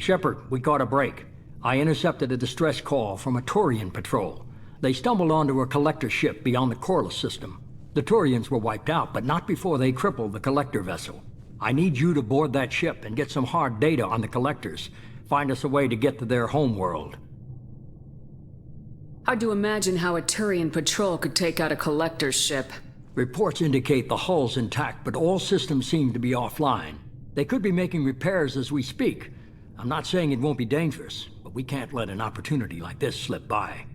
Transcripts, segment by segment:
Shepard, we caught a break. I intercepted a distress call from a Turian patrol. They stumbled onto a collector ship beyond the Corliss system. The Turians were wiped out, but not before they crippled the collector vessel. I need you to board that ship and get some hard data on the collectors. Find us a way to get to their homeworld. Hard to imagine how a Turian patrol could take out a collector's ship. Reports indicate the hull's intact, but all systems seem to be offline. They could be making repairs as we speak. I'm not saying it won't be dangerous, but we can't let an opportunity like this slip by.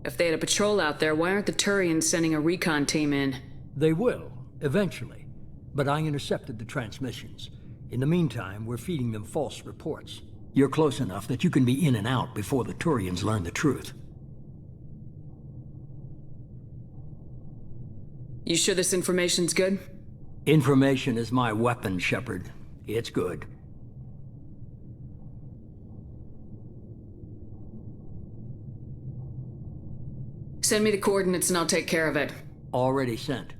If they had a patrol out there, why aren't the Turians sending a recon team in? They will, eventually. But I intercepted the transmissions. In the meantime, we're feeding them false reports. You're close enough that you can be in and out before the Turians learn the truth. You sure this information's good? Information is my weapon, Shepard. It's good. Send me the coordinates and I'll take care of it. Already sent.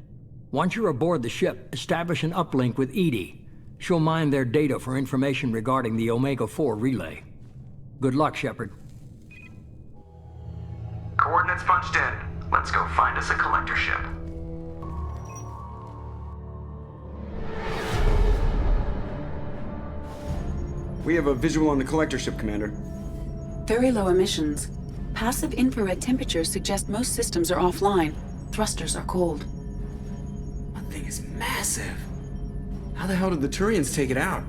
Once you're aboard the ship, establish an uplink with Edie. She'll mine their data for information regarding the Omega-4 relay. Good luck, Shepard. Coordinates punched in. Let's go find us a collector ship. We have a visual on the collector ship, Commander. Very low emissions. Passive infrared temperatures suggest most systems are offline. Thrusters are cold. That thing is massive. How the hell did the Turians take it out?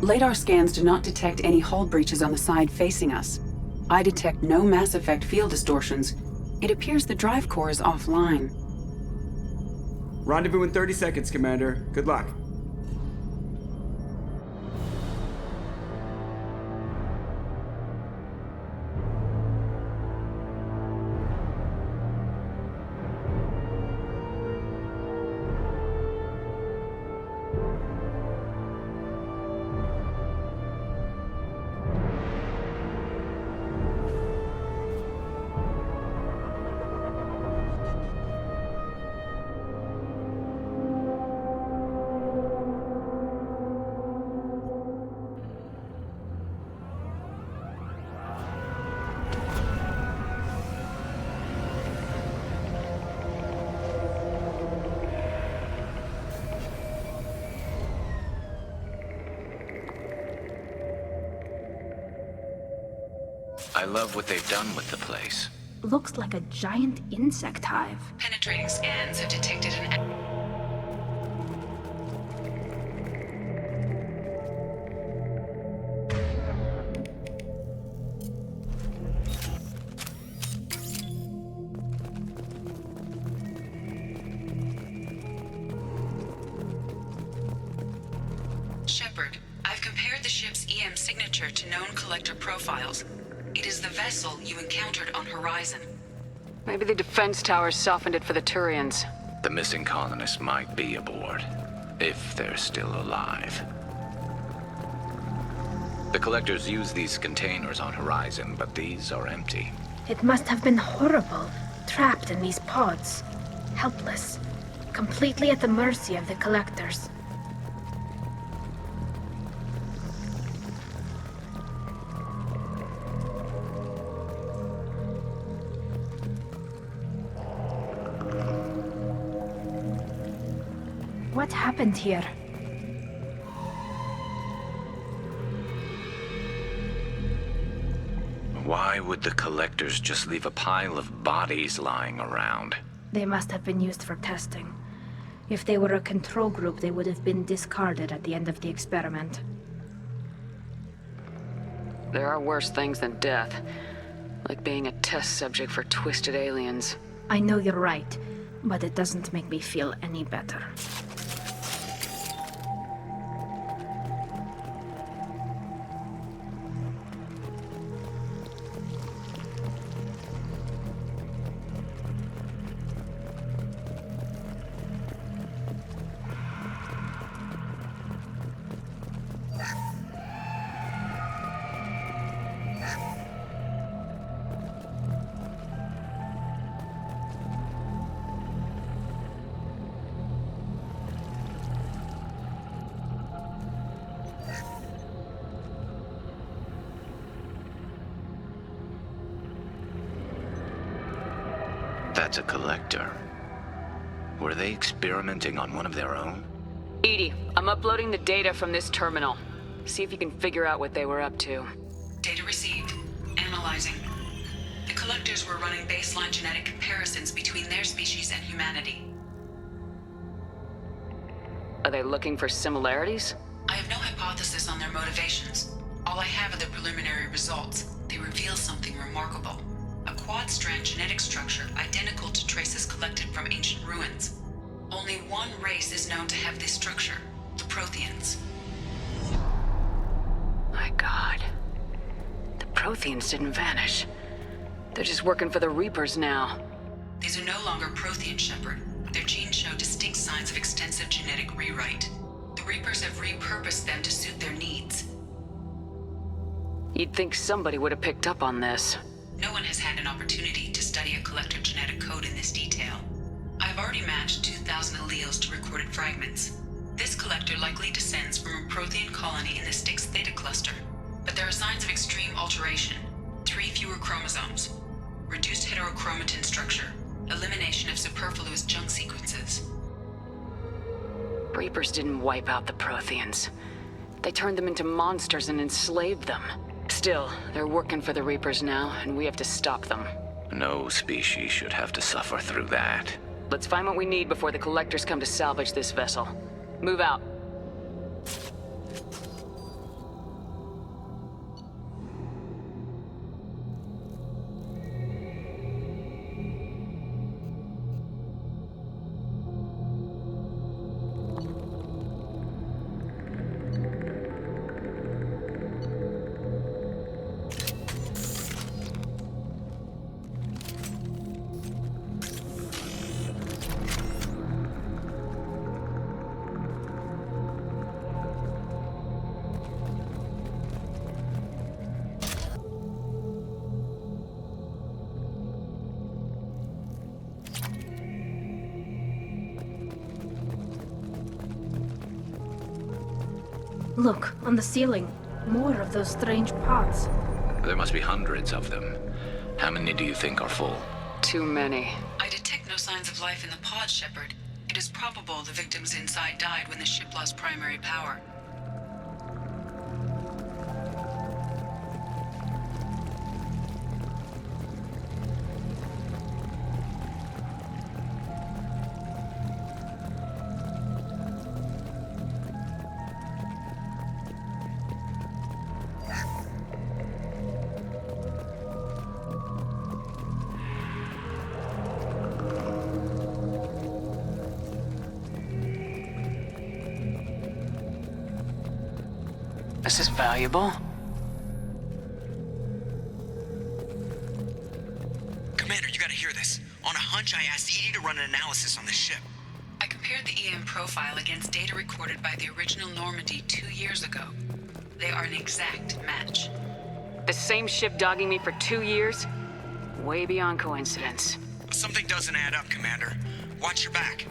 LADAR scans do not detect any hull breaches on the side facing us. I detect no Mass Effect field distortions. It appears the drive core is offline. Rendezvous in 30 seconds, Commander. Good luck. I love what they've done with the place. Looks like a giant insect hive. Penetrating scans have detected an... Shepard, I've compared the ship's EM signature to known collector profiles. It is the vessel you encountered on Horizon. Maybe the defense towers softened it for the Turians. The missing colonists might be aboard, if they're still alive. The collectors use these containers on Horizon, but these are empty. It must have been horrible, trapped in these pods. Helpless, completely at the mercy of the collectors. What happened here? Why would the collectors just leave a pile of bodies lying around? They must have been used for testing. If they were a control group, they would have been discarded at the end of the experiment. There are worse things than death. Like being a test subject for twisted aliens. I know you're right, but it doesn't make me feel any better. that's a collector. Were they experimenting on one of their own? Edie, I'm uploading the data from this terminal. See if you can figure out what they were up to. Data received. Analyzing. The collectors were running baseline genetic comparisons between their species and humanity. Are they looking for similarities? I have no hypothesis on their motivations. All I have are the preliminary results. They reveal something remarkable. A quad-strand genetic structure identical to traces collected from ancient ruins. Only one race is known to have this structure, the Protheans. My God. The Protheans didn't vanish. They're just working for the Reapers now. These are no longer Prothean, Shepard. Their genes show distinct signs of extensive genetic rewrite. The Reapers have repurposed them to suit their needs. You'd think somebody would have picked up on this. No one has had an opportunity to study a collector genetic code in this detail. I've already matched 2,000 alleles to recorded fragments. This collector likely descends from a Prothean colony in the Styx Theta cluster, but there are signs of extreme alteration. 3 fewer chromosomes, reduced heterochromatin structure, elimination of superfluous junk sequences. Reapers didn't wipe out the Protheans. They turned them into monsters and enslaved them. Still, they're working for the Reapers now, and we have to stop them. No species should have to suffer through that. Let's find what we need before the collectors come to salvage this vessel. Move out. Look, on the ceiling. More of those strange pods. There must be hundreds of them. How many do you think are full? Too many. I detect no signs of life in the pod, Shepard. It is probable the victims inside died when the ship lost primary power. This is valuable. Commander, you gotta hear this. On a hunch, I asked Edie to run an analysis on this ship. I compared the EM profile against data recorded by the original Normandy 2 years ago. They are an exact match. The same ship dogging me for 2 years? Way beyond coincidence. Something doesn't add up, Commander. Watch your back.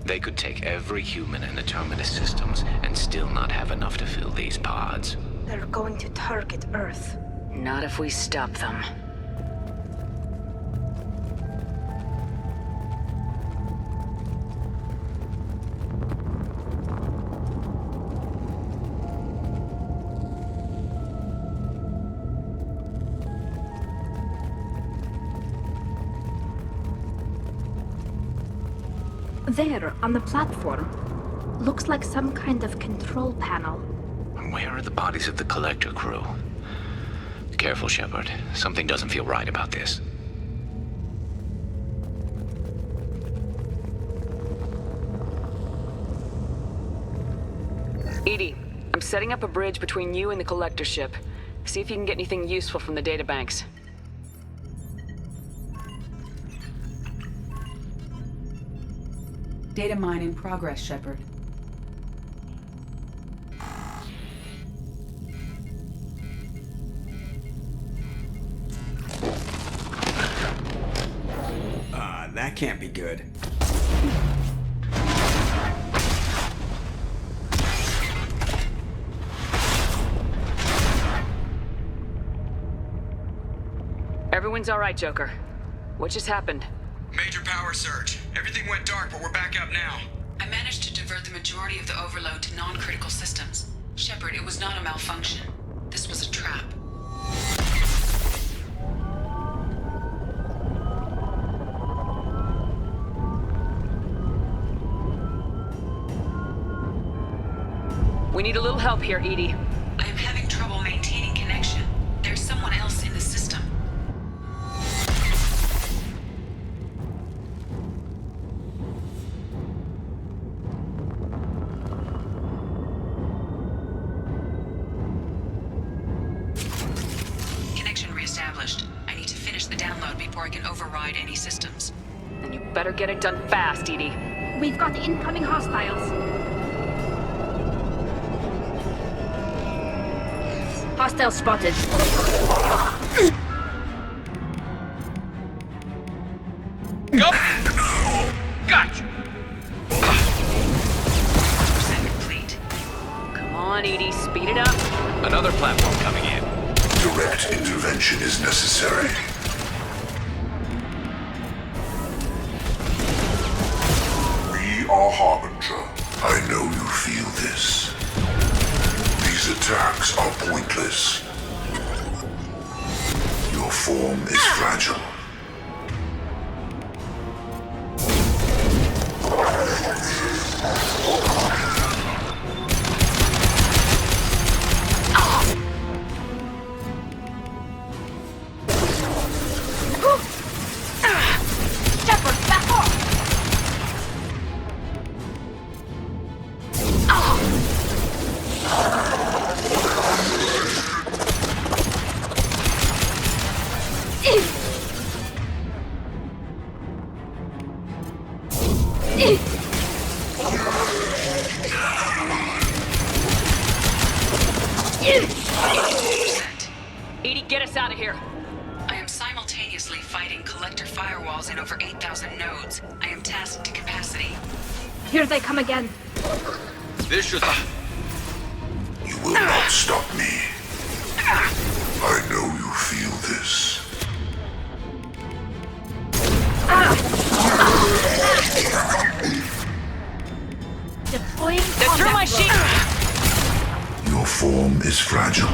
They could take every human in the Terminus systems and still not have enough to fill these pods. They're going to target Earth. Not if we stop them. There, on the platform. Looks like some kind of control panel. Where are the bodies of the collector crew? Careful, Shepard. Something doesn't feel right about this. Edie, I'm setting up a bridge between you and the collector ship. See if you can get anything useful from the databanks. Data mine in progress, Shepard. that can't be good. Everyone's all right, Joker. What just happened? Major power surge. Everything went dark, but we're back up now. I managed to divert the majority of the overload to non-critical systems. Shepard, it was not a malfunction. This was a trap. We need a little help here, Edie. I am having trouble maintaining connection. There's someone else in the system. Connection reestablished. I need to finish the download before I can override any systems. Then you better get it done fast, Edie. We've got incoming hostiles. Hostile spotted. Go! Gotcha! Complete. Come on, Edie, speed it up. Another platform coming in. Direct intervention is necessary. We are Harbinger. I know you feel this. These attacks are pointless. Your form is fragile. Shepard, back off! Edie, get us out of here. I am simultaneously fighting collector firewalls in over 8,000 nodes. I am tasked to capacity. Here they come again. This should... You will not stop me. I know you feel this. Deploying They're through my sheet. Your form is fragile.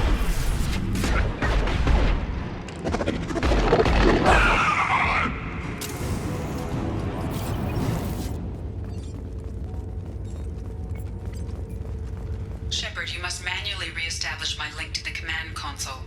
Shepard, you must manually re-establish my link to the command console.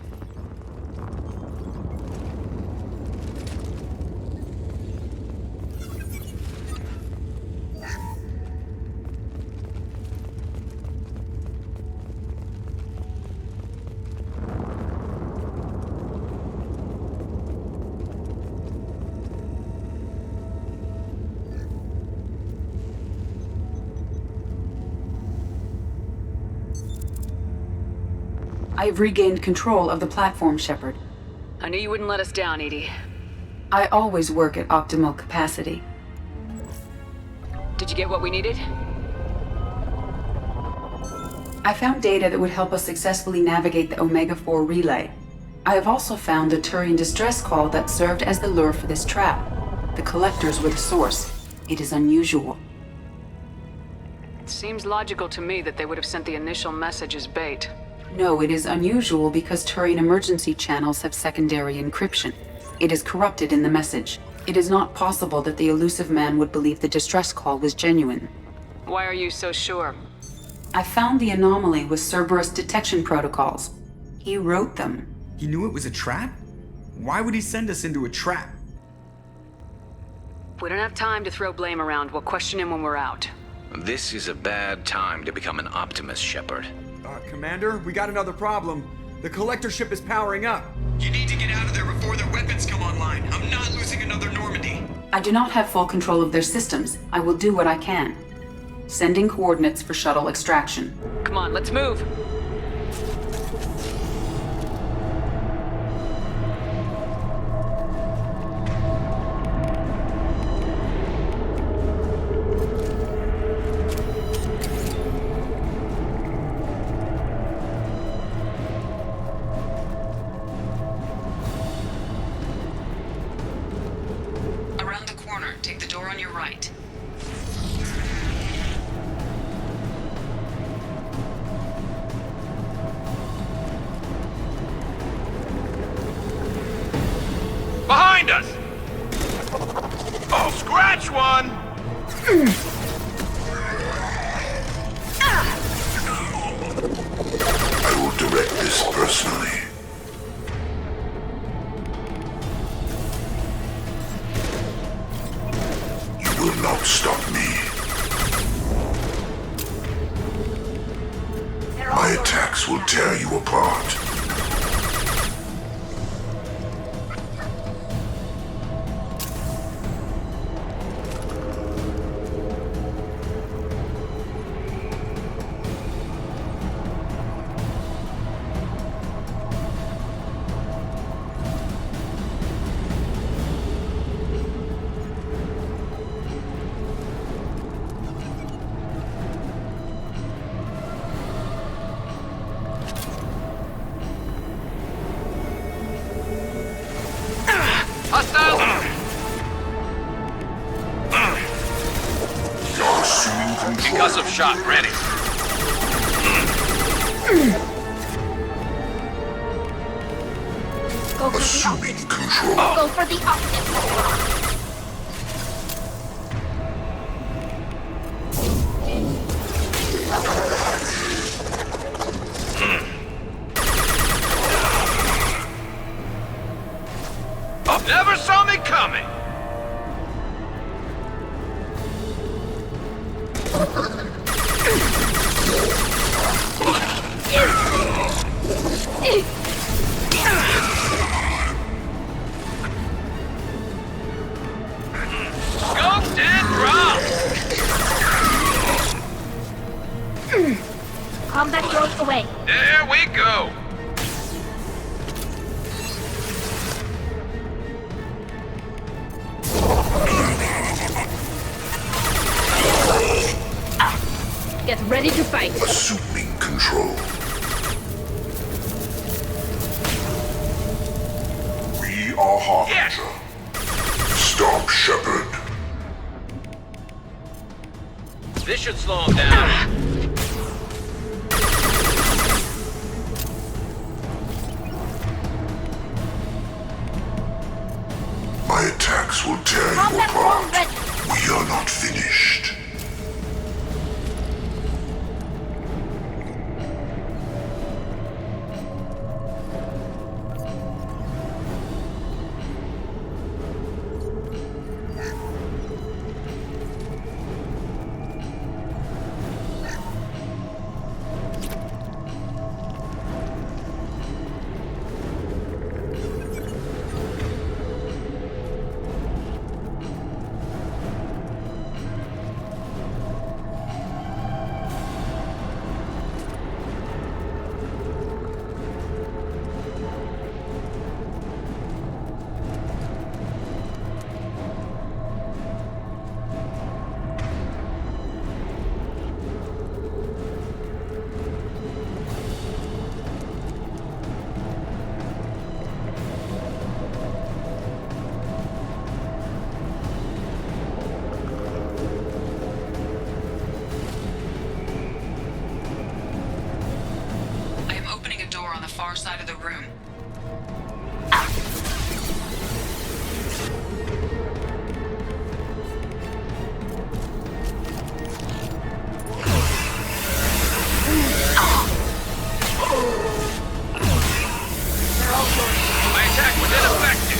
I've regained control of the platform, Shepard. I knew you wouldn't let us down, Edie. I always work at optimal capacity. Did you get what we needed? I found data that would help us successfully navigate the Omega-4 relay. I have also found a Turian distress call that served as the lure for this trap. The collectors were the source. It is unusual. It seems logical to me that they would have sent the initial message as bait. No, it is unusual because Turian emergency channels have secondary encryption. It is corrupted in the message. It is not possible that the elusive man would believe the distress call was genuine. Why are you so sure? I found the anomaly with Cerberus detection protocols. He wrote them. He knew it was a trap? Why would he send us into a trap? We don't have time to throw blame around. We'll question him when we're out. This is a bad time to become an optimist, Shepard. Commander, we got another problem. The collector ship is powering up. You need to get out of there before their weapons come online. I'm not losing another Normandy. I do not have full control of their systems. I will do what I can. Sending coordinates for shuttle extraction. Come on, let's move. Take the door on your right. Behind us! Oh, scratch one! I will direct this personally. You will not stop me. My attacks will tear you apart. Concussive shot ready. Go for Assuming the control. Go for the optics. Never saw me coming. Scoped and dropped. Combat drones away. There we go. Get ready to fight. Assuming control. We are Harbinger. Stop Shepard. This should slow him down. My attacks will tear you Combat drone apart. ready. We are not finished. far side of the room. My attack was ineffective.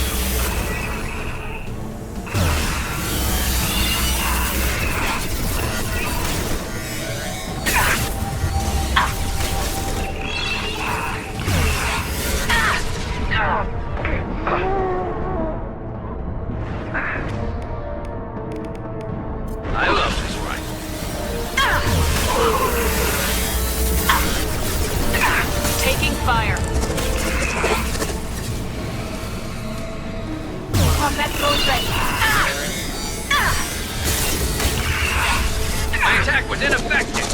I love this rifle. Taking fire. Combat drones ready. My attack was ineffective.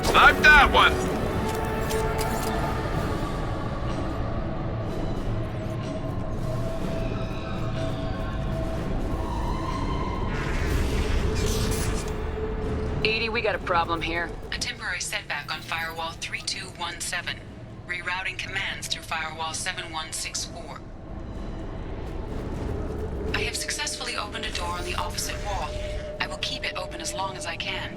Snipe that one! we got a problem here. A temporary setback on firewall 3217. Rerouting commands through firewall 7164. I have successfully opened a door on the opposite wall. I will keep it open as long as I can.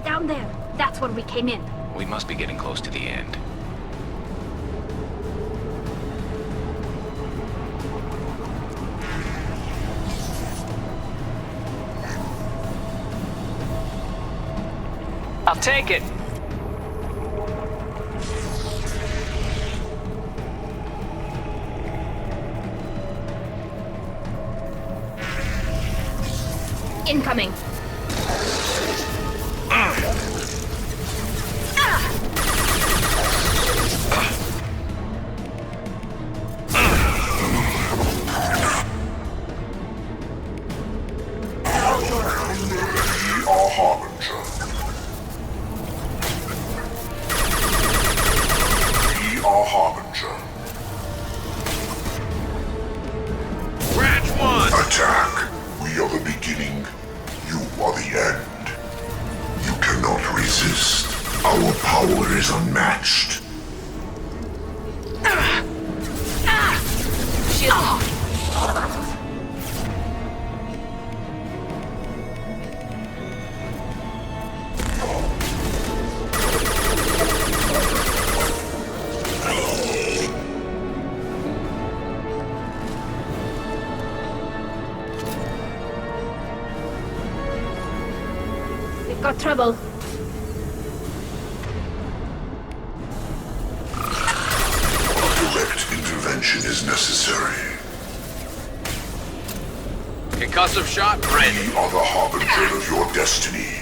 Down there. That's where we came in. We must be getting close to the end. I'll take it. Incoming. Attack! We are the beginning. You are the end. You cannot resist. Our power is unmatched. Got trouble. Direct intervention is necessary. Concussive shot ready. We are the harbinger of your destiny.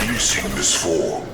Releasing this form.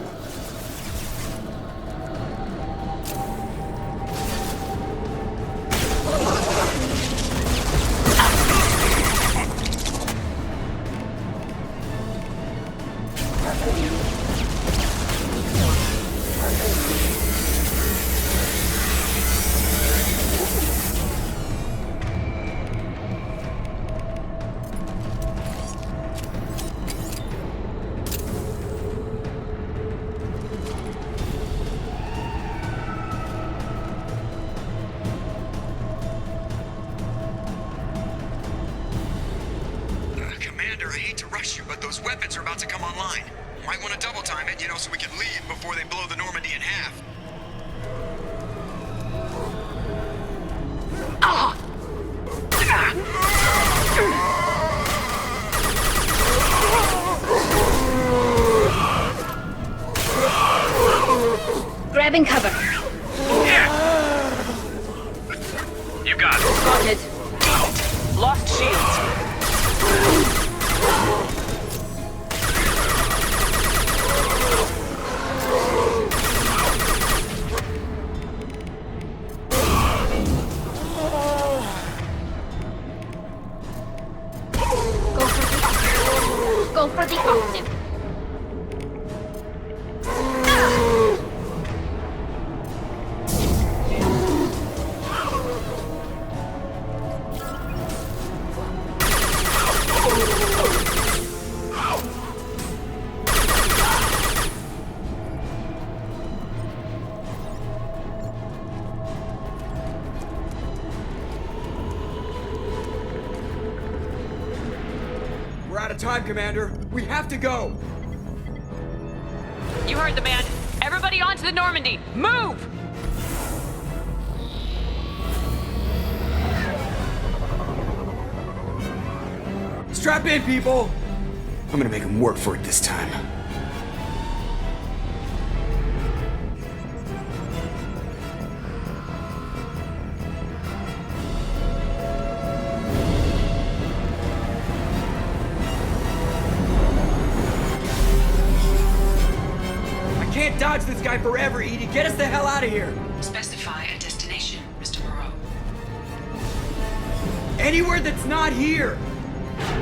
Commander, I hate to rush you, but those weapons are about to come online. Might want to double time it, so we can leave before they blow the Normandy in half. Grabbing cover. Yeah. You got it. Spotted. Lost shields. Go for the octave. We're out of time, Commander. We have to go. You heard the man. Everybody onto the Normandy. Move! Strap in, people. I'm gonna make them work for it this time. Can't dodge this guy forever, Edie. Get us the hell out of here. Specify a destination, Mr. Moreau. Anywhere that's not here.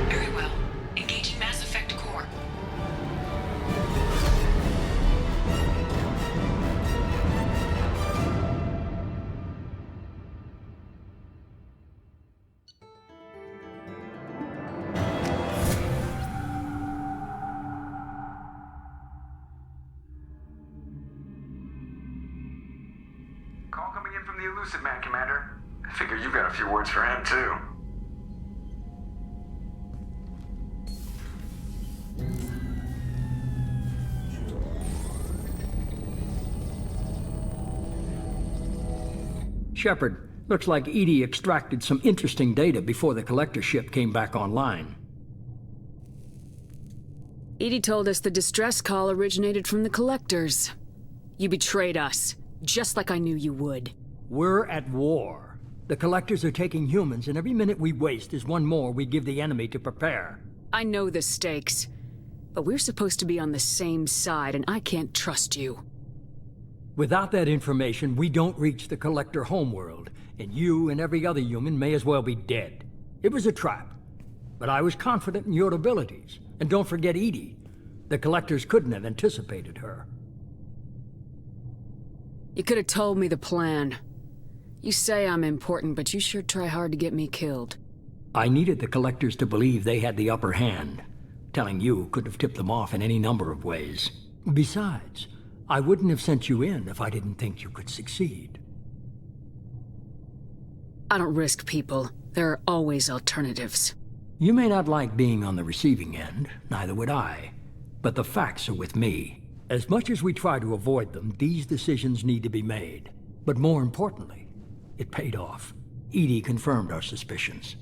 Very well. Engaging Mass Effect core. the elusive man, Commander. I figure you got a few words for him, too. Shepard, looks like EDI extracted some interesting data before the collector ship came back online. EDI told us the distress call originated from the collectors. You betrayed us, just like I knew you would. We're at war. The collectors are taking humans, and every minute we waste is one more we give the enemy to prepare. I know the stakes, but we're supposed to be on the same side, and I can't trust you. Without that information, we don't reach the collector homeworld, and you and every other human may as well be dead. It was a trap, but I was confident in your abilities. And don't forget EDI. The collectors couldn't have anticipated her. You could have told me the plan. You say I'm important, but you sure try hard to get me killed. I needed the collectors to believe they had the upper hand. Telling you could have tipped them off in any number of ways. Besides, I wouldn't have sent you in if I didn't think you could succeed. I don't risk people. There are always alternatives. You may not like being on the receiving end, neither would I. But the facts are with me. As much as we try to avoid them, these decisions need to be made. But more importantly, it paid off. EDI confirmed our suspicions.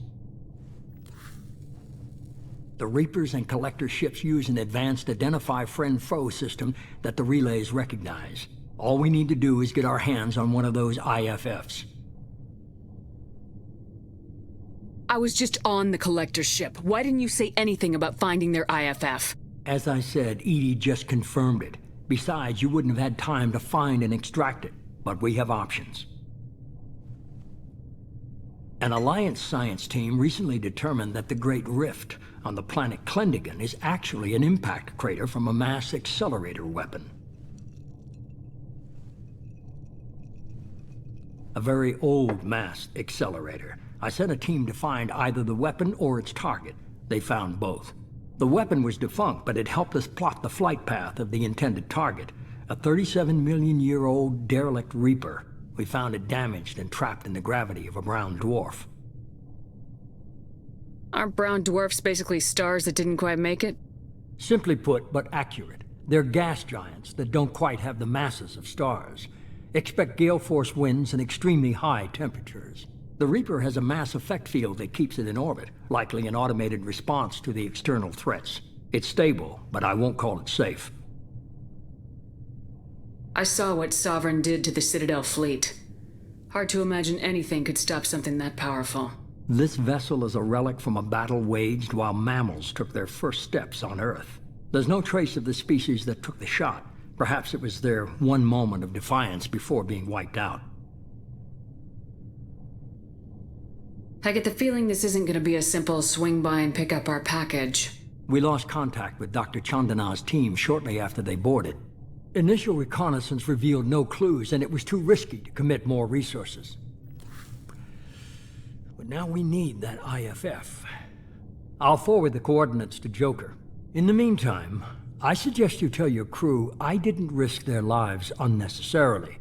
The Reapers and Collector ships use an advanced Identify Friend-Foe system that the relays recognize. All we need to do is get our hands on one of those IFFs. I was just on the Collector ship. Why didn't you say anything about finding their IFF? As I said, EDI just confirmed it. Besides, you wouldn't have had time to find and extract it. But we have options. An Alliance science team recently determined that the Great Rift on the planet Klendigan is actually an impact crater from a mass accelerator weapon. A very old mass accelerator. I sent a team to find either the weapon or its target. They found both. The weapon was defunct, but it helped us plot the flight path of the intended target, a 37-million-year-old derelict Reaper. We found it damaged and trapped in the gravity of a brown dwarf. Aren't brown dwarfs basically stars that didn't quite make it? Simply put, but accurate. They're gas giants that don't quite have the masses of stars. Expect gale force winds and extremely high temperatures. The Reaper has a mass effect field that keeps it in orbit, likely an automated response to the external threats. It's stable, but I won't call it safe. I saw what Sovereign did to the Citadel fleet. Hard to imagine anything could stop something that powerful. This vessel is a relic from a battle waged while mammals took their first steps on Earth. There's no trace of the species that took the shot. Perhaps it was their one moment of defiance before being wiped out. I get the feeling this isn't going to be a simple swing by and pick up our package. We lost contact with Dr. Chandana's team shortly after they boarded. Initial reconnaissance revealed no clues, and it was too risky to commit more resources. But now we need that IFF. I'll forward the coordinates to Joker. In the meantime, I suggest you tell your crew I didn't risk their lives unnecessarily.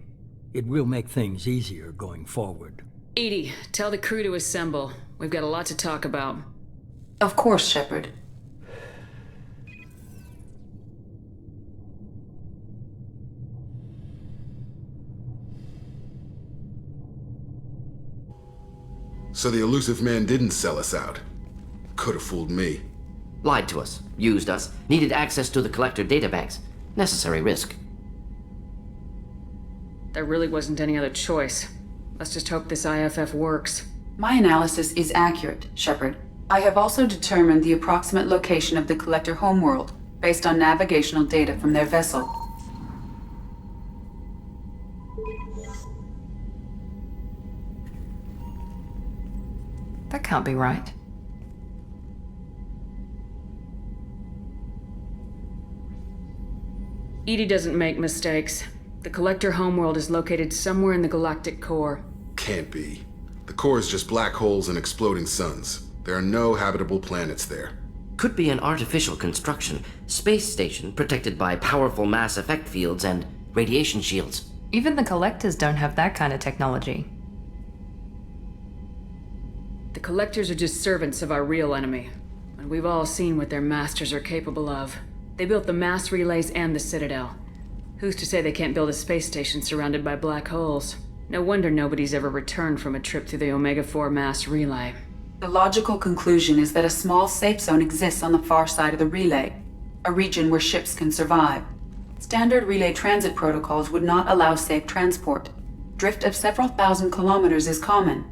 It will make things easier going forward. EDI, tell the crew to assemble. We've got a lot to talk about. Of course, Shepard. So the elusive man didn't sell us out. Could have fooled me. Lied to us, used us, needed access to the collector databanks. Necessary risk. There really wasn't any other choice. Let's just hope this IFF works. My analysis is accurate, Shepard. I have also determined the approximate location of the collector homeworld based on navigational data from their vessel. That can't be right. EDI doesn't make mistakes. The collector homeworld is located somewhere in the galactic core. Can't be. The core is just black holes and exploding suns. There are no habitable planets there. Could be an artificial construction, space station protected by powerful mass effect fields and radiation shields. Even the collectors don't have that kind of technology. The Collectors are just servants of our real enemy. And we've all seen what their masters are capable of. They built the mass relays and the Citadel. Who's to say they can't build a space station surrounded by black holes? No wonder nobody's ever returned from a trip through the Omega-4 mass relay. The logical conclusion is that a small safe zone exists on the far side of the relay, a region where ships can survive. Standard relay transit protocols would not allow safe transport. Drift of several thousand kilometers is common,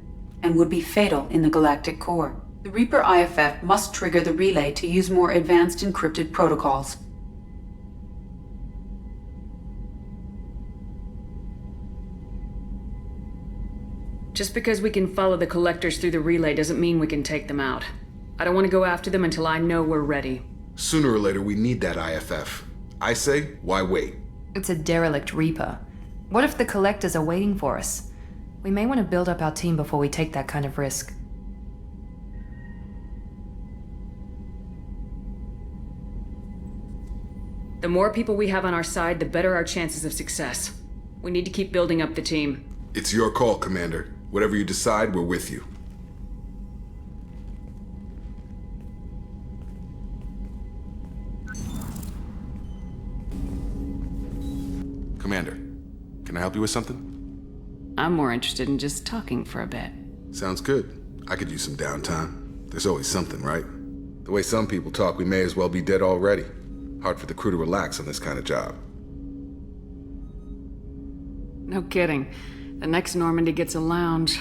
and would be fatal in the galactic core. The Reaper IFF must trigger the relay to use more advanced encrypted protocols. Just because we can follow the Collectors through the relay doesn't mean we can take them out. I don't want to go after them until I know we're ready. Sooner or later, we need that IFF. I say, why wait? It's a derelict Reaper. What if the Collectors are waiting for us? We may want to build up our team before we take that kind of risk. The more people we have on our side, the better our chances of success. We need to keep building up the team. It's your call, Commander. Whatever you decide, we're with you. Commander, can I help you with something? I'm more interested in just talking for a bit. Sounds good. I could use some downtime. There's always something, right? The way some people talk, we may as well be dead already. Hard for the crew to relax on this kind of job. No kidding. The next Normandy gets a lounge.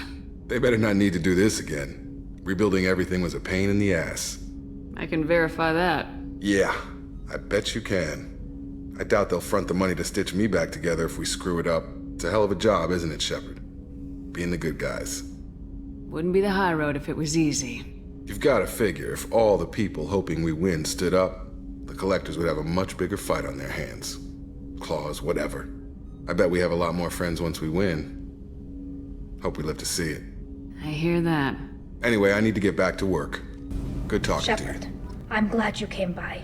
They better not need to do this again. Rebuilding everything was a pain in the ass. I can verify that. Yeah, I bet you can. I doubt they'll front the money to stitch me back together if we screw it up. It's a hell of a job, isn't it, Shepard? Being the good guys. Wouldn't be the high road if it was easy. You've got to figure if all the people hoping we win stood up, the Collectors would have a much bigger fight on their hands. Claws, whatever. I bet we have a lot more friends once we win. Hope we live to see it. I hear that. Anyway, I need to get back to work. Good talking to you. Shepard, I'm glad you came by.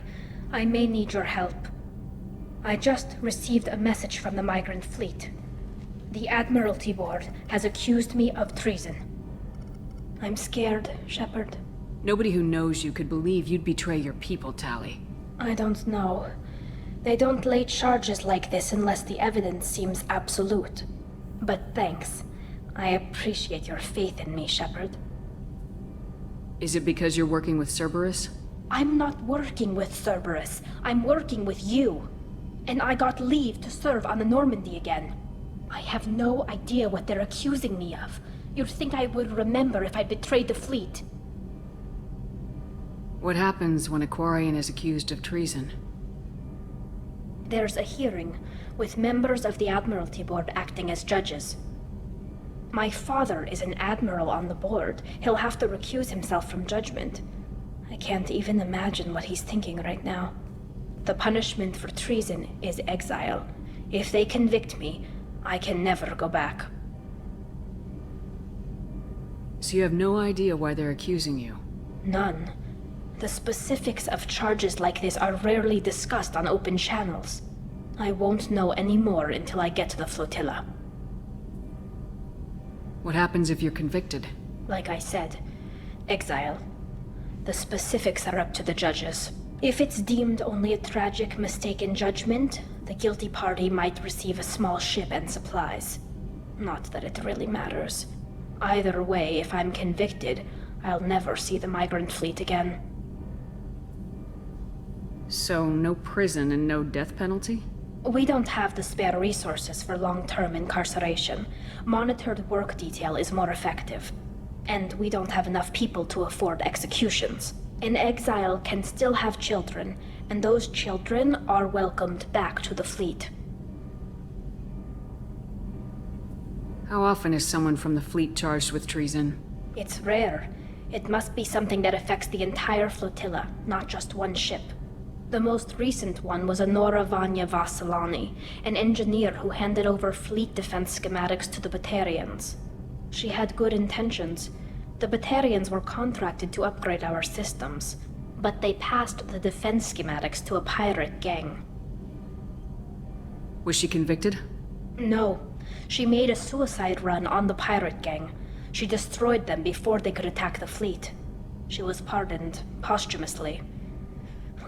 I may need your help. I just received a message from the migrant fleet. The Admiralty Board has accused me of treason. I'm scared, Shepard. Nobody who knows you could believe you'd betray your people, Tali. I don't know. They don't lay charges like this unless the evidence seems absolute. But thanks. I appreciate your faith in me, Shepard. Is it because you're working with Cerberus? I'm not working with Cerberus. I'm working with you. And I got leave to serve on the Normandy again. I have no idea what they're accusing me of. You'd think I would remember if I betrayed the fleet. What happens when a Quarian is accused of treason? There's a hearing, with members of the Admiralty Board acting as judges. My father is an admiral on the board. He'll have to recuse himself from judgment. I can't even imagine what he's thinking right now. The punishment for treason is exile. If they convict me, I can never go back. So you have no idea why they're accusing you? None. The specifics of charges like this are rarely discussed on open channels. I won't know any more until I get to the flotilla. What happens if you're convicted? Like I said, exile. The specifics are up to the judges. If it's deemed only a tragic mistake in judgment, the guilty party might receive a small ship and supplies. Not that it really matters. Either way, if I'm convicted, I'll never see the migrant fleet again. So no prison and no death penalty? We don't have the spare resources for long-term incarceration. Monitored work detail is more effective. And we don't have enough people to afford executions. An exile can still have children, and those children are welcomed back to the fleet. How often is someone from the fleet charged with treason? It's rare. It must be something that affects the entire flotilla, not just one ship. The most recent one was Anora Vanya Vassilani, an engineer who handed over fleet defense schematics to the Batarians. She had good intentions. The Batarians were contracted to upgrade our systems, but they passed the defense schematics to a pirate gang. Was she convicted? No. She made a suicide run on the pirate gang. She destroyed them before they could attack the fleet. She was pardoned posthumously.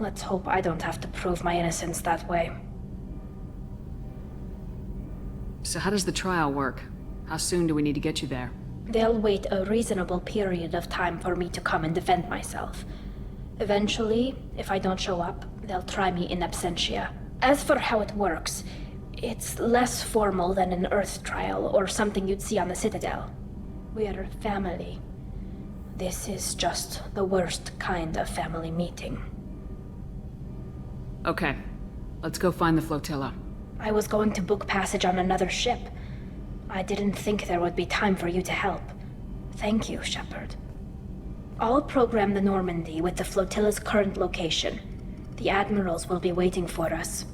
Let's hope I don't have to prove my innocence that way. So how does the trial work? How soon do we need to get you there? They'll wait a reasonable period of time for me to come and defend myself. Eventually, if I don't show up, they'll try me in absentia. As for how it works, it's less formal than an Earth trial or something you'd see on the Citadel. We're family. This is just the worst kind of family meeting. Okay, let's go find the flotilla. I was going to book passage on another ship. I didn't think there would be time for you to help. Thank you, Shepard. I'll program the Normandy with the flotilla's current location. The admirals will be waiting for us.